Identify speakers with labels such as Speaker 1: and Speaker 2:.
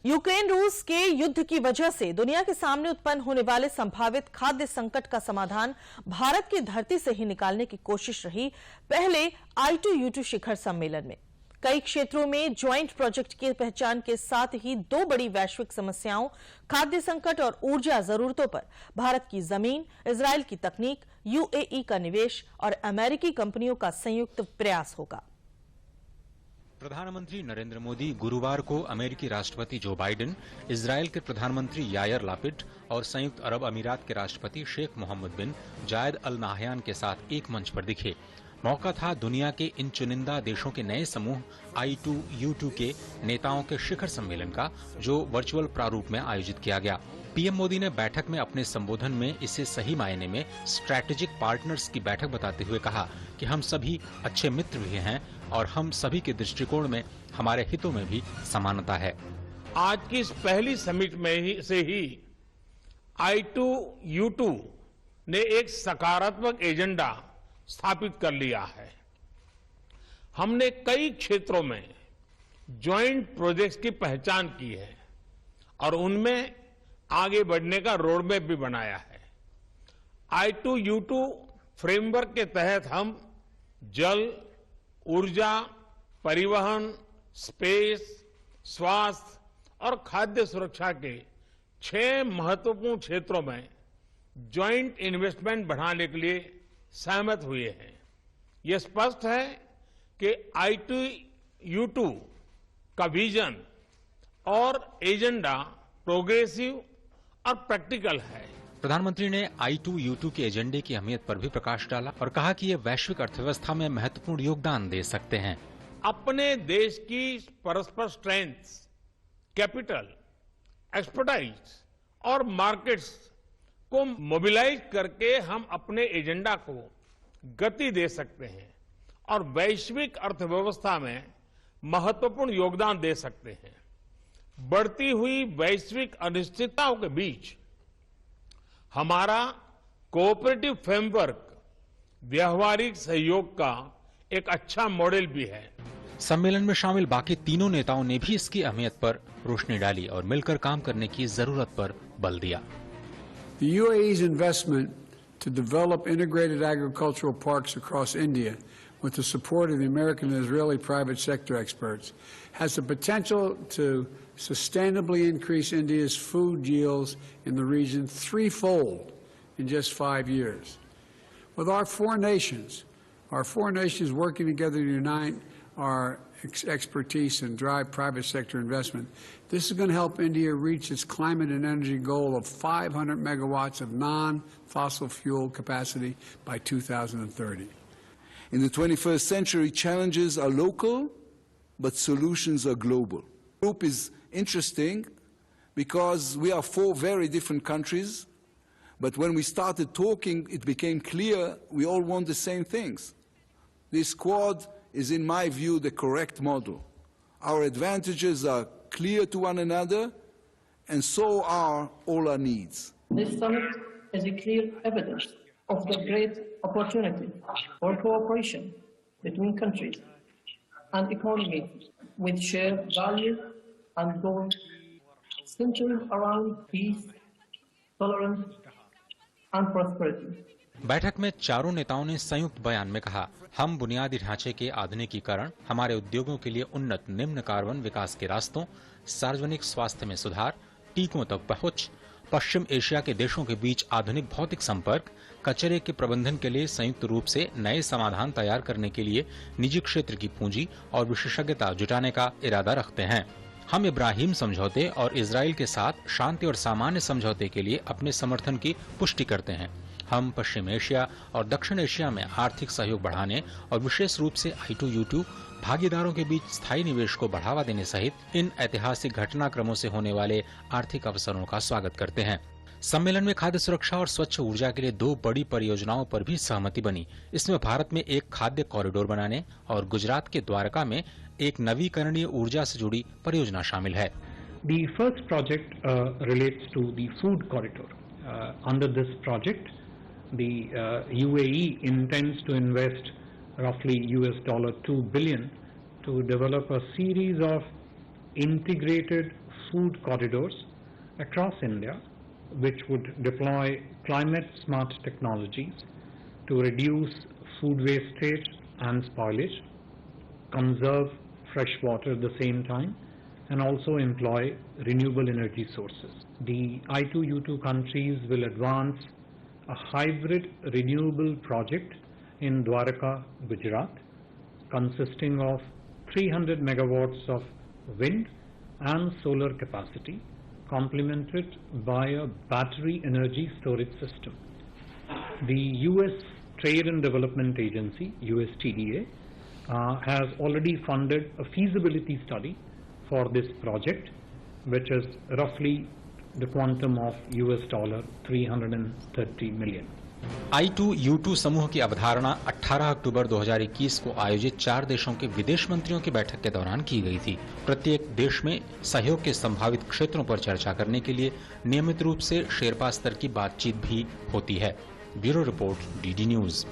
Speaker 1: Ukraine रूस के युद्ध की वजह से दुनिया के सामने उत्पन्न होने वाले संभावित खाद्य संकट का समाधान भारत की धरती से ही निकालने की कोशिश रही पहले I2U2 शिखर सम्मेलन में। कई क्षेत्रों में ज्वाइंट प्रोजेक्ट की पहचान के साथ ही दो बड़ी वैश्विक समस्याओं खाद्य संकट और ऊर्जा जरूरतों पर भारत की जमीन, इजरायल की तकनीक, UAE का निवेश और अमेरिकी कंपनियों का संयुक्त प्रयास होगा।
Speaker 2: प्रधानमंत्री नरेंद्र मोदी गुरुवार को अमेरिकी राष्ट्रपति जो बाइडेन, इजरायल के प्रधानमंत्री यायर लापिड और संयुक्त अरब अमीरात के राष्ट्रपति शेख मोहम्मद बिन जायद अल नाहयान के साथ एक मंच पर दिखे। मौका था दुनिया के इन चुनिंदा देशों के नए समूह I2U2 के नेताओं के शिखर सम्मेलन का, जो वर्चुअल प्रारूप में आयोजित किया गया। पीएम मोदी ने बैठक में अपने संबोधन में इसे सही मायने में स्ट्रैटेजिक पार्टनर्स की बैठक बताते हुए कहा कि हम सभी अच्छे मित्र भी हैं और हम सभी के दृष्टिकोण में हमारे हितों में भी समानता है।
Speaker 3: आज की इस पहली समिट में से ही I2U2 ने एक सकारात्मक एजेंडा स्थापित कर लिया है। हमने कई क्षेत्रों में ज्वाइंट प्रोजेक्ट्स की पहचान की है और उनमें आगे बढ़ने का रोड मैप भी बनाया है। I2U2 फ्रेमवर्क के तहत हम जल, ऊर्जा, परिवहन, स्पेस, स्वास्थ्य और खाद्य सुरक्षा के 6 महत्वपूर्ण क्षेत्रों में ज्वाइंट इन्वेस्टमेंट बढ़ाने के लिए सहमत हुए हैं। यह स्पष्ट है कि I2U2 का विजन और एजेंडा प्रोग्रेसिव और प्रैक्टिकल है।
Speaker 2: प्रधानमंत्री ने I2U2 के एजेंडे की अहमियत पर भी प्रकाश डाला और कहा कि ये वैश्विक अर्थव्यवस्था में महत्वपूर्ण योगदान दे सकते हैं।
Speaker 3: अपने देश की परस्पर स्ट्रेंथ, कैपिटल, एक्सपर्टाइज और मार्केट्स को मोबिलाइज करके हम अपने एजेंडा को गति दे सकते हैं और वैश्विक अर्थव्यवस्था में महत्वपूर्ण योगदान दे सकते हैं। बढ़ती हुई वैश्विक अनिश्चितताओं के बीच हमारा कोऑपरेटिव फ्रेमवर्क व्यावहारिक सहयोग का एक अच्छा मॉडल भी है।
Speaker 2: सम्मेलन में शामिल बाकी तीनों नेताओं ने भी इसकी अहमियत पर रोशनी डाली और मिलकर काम करने की जरूरत पर बल दिया।
Speaker 4: The UAE's investment to develop integrated agricultural parks across India with the support of the American and Israeli private sector experts has the potential to sustainably increase India's food yields in the region threefold in just 5 years. With our four nations working together to unite our expertise and drive private sector investment, this is going to help India reach its climate and energy goal of 500 megawatts of non-fossil fuel capacity by 2030.
Speaker 5: In the 21st century, challenges are local, but solutions are global. The group is interesting because we are 4 very different countries, but when we started talking, it became clear we all want the same things. This Quad is, in my view, the correct model. Our advantages are clear to one another, and so are all our needs.
Speaker 6: This summit is a clear evidence of the great opportunity for cooperation between countries and economies with shared values and goals centered around peace, tolerance, and prosperity.
Speaker 2: बैठक में चारों नेताओं ने संयुक्त बयान में कहा, हम बुनियादी ढांचे के आधुनिकीकरण, हमारे उद्योगों के लिए उन्नत निम्न कार्बन विकास के रास्तों, सार्वजनिक स्वास्थ्य में सुधार, टीकों तक पहुंच, पश्चिम एशिया के देशों के बीच आधुनिक भौतिक संपर्क, कचरे के प्रबंधन के लिए संयुक्त रूप से नए समाधान तैयार करने के लिए निजी क्षेत्र की पूंजी और विशेषज्ञता जुटाने का इरादा रखते हैं। हम इब्राहिम समझौते और इजरायल के साथ शांति और सामान्य समझौते के लिए अपने समर्थन की पुष्टि करते हैं। हम पश्चिम एशिया और दक्षिण एशिया में आर्थिक सहयोग बढ़ाने और विशेष रूप से I2U2 भागीदारों के बीच स्थायी निवेश को बढ़ावा देने सहित इन ऐतिहासिक घटनाक्रमों से होने वाले आर्थिक अवसरों का स्वागत करते हैं। सम्मेलन में खाद्य सुरक्षा और स्वच्छ ऊर्जा के लिए 2 बड़ी परियोजनाओं पर भी सहमति बनी। इसमें भारत में एक खाद्य कॉरिडोर बनाने और गुजरात के द्वारका में एक नवीकरणीय ऊर्जा से जुड़ी परियोजना शामिल है।
Speaker 7: The first project relates to the food corridor. Under this project, the UAE intends to invest roughly $2 billion to develop a series of integrated food corridors across India, which would deploy climate-smart technologies to reduce food wastage and spoilage, conserve fresh water at the same time, and also employ renewable energy sources. The I2U2 countries will advance a hybrid renewable project in Dwarka, Gujarat, consisting of 300 megawatts of wind and solar capacity, complemented by a battery energy storage system. The US Trade and Development Agency, USTDA, has already funded a feasibility study for this project, which is roughly the quantum of $330 million.
Speaker 2: I2U2 समूह की अवधारणा 18 अक्टूबर 2021 को आयोजित 4 देशों के विदेश मंत्रियों की बैठक के दौरान की गई थी। प्रत्येक देश में सहयोग के संभावित क्षेत्रों पर चर्चा करने के लिए नियमित रूप से शेरपा स्तर की बातचीत भी होती है। Bureau report, DD news.